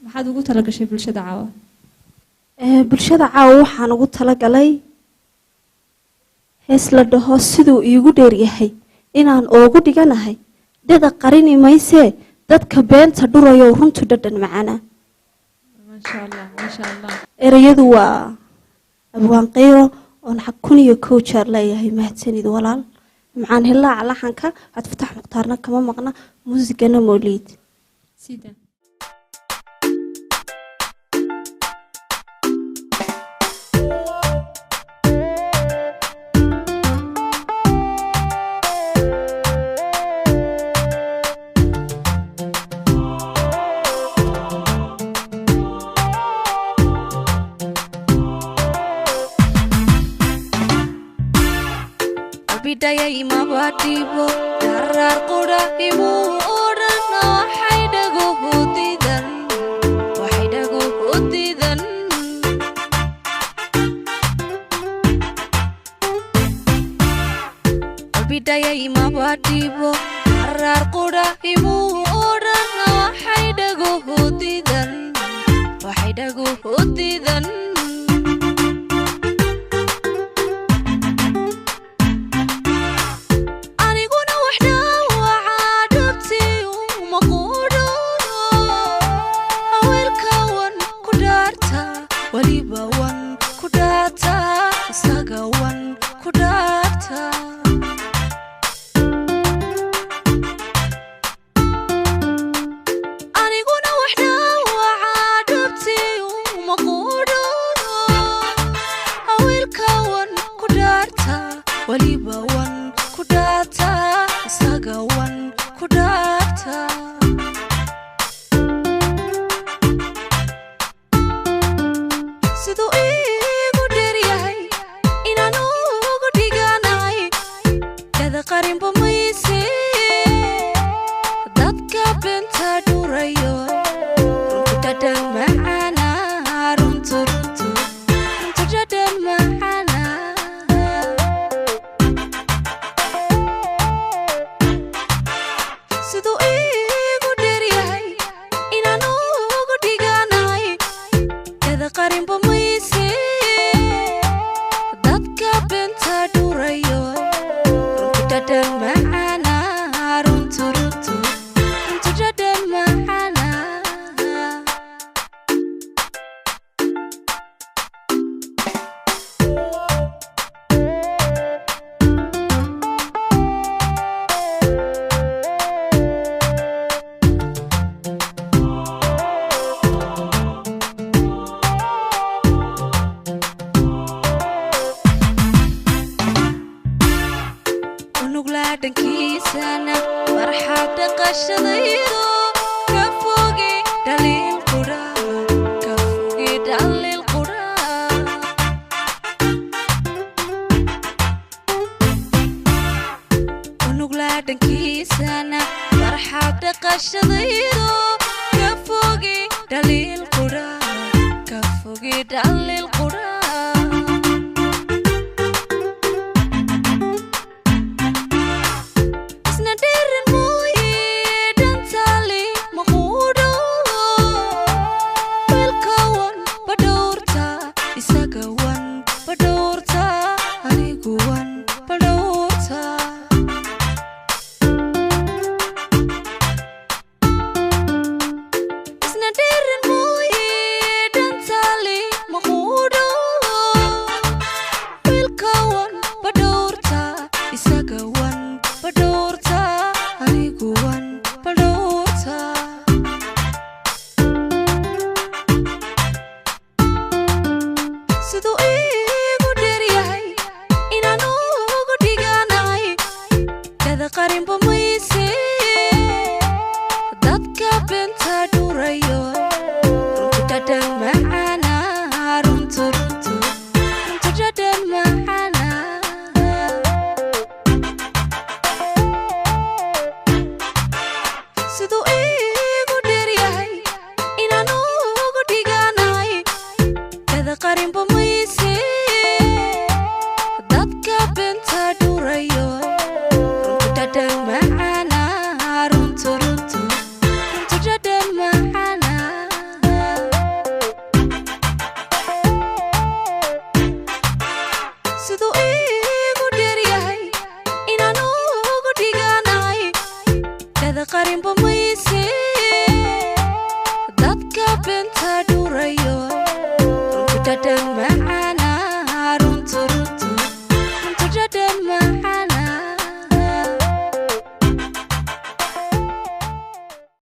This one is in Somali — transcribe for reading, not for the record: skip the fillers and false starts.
maxaad ugu talagashay bulshada caawa bulshada caawa waxaan ugu talagalay hees la dhaho siduu iigu dheer yahay inaan oogu dhiganahay dada qarini maysee dadka beenta dhurayo runtu dhadhan macana maasha allah erayadu waa abwaan qeyro oon xag 1,000 jeer leeyahay mahadsanid walaal macaan helaa laxanka had fatax muqtaarna kama maqna muusigana moolid sida bidaya ima batibo darar qura imu orana haydago hodidan bidaya ima batibo darar qura imu orana haydago hodidan Dadka benta durayo, dadang arrinba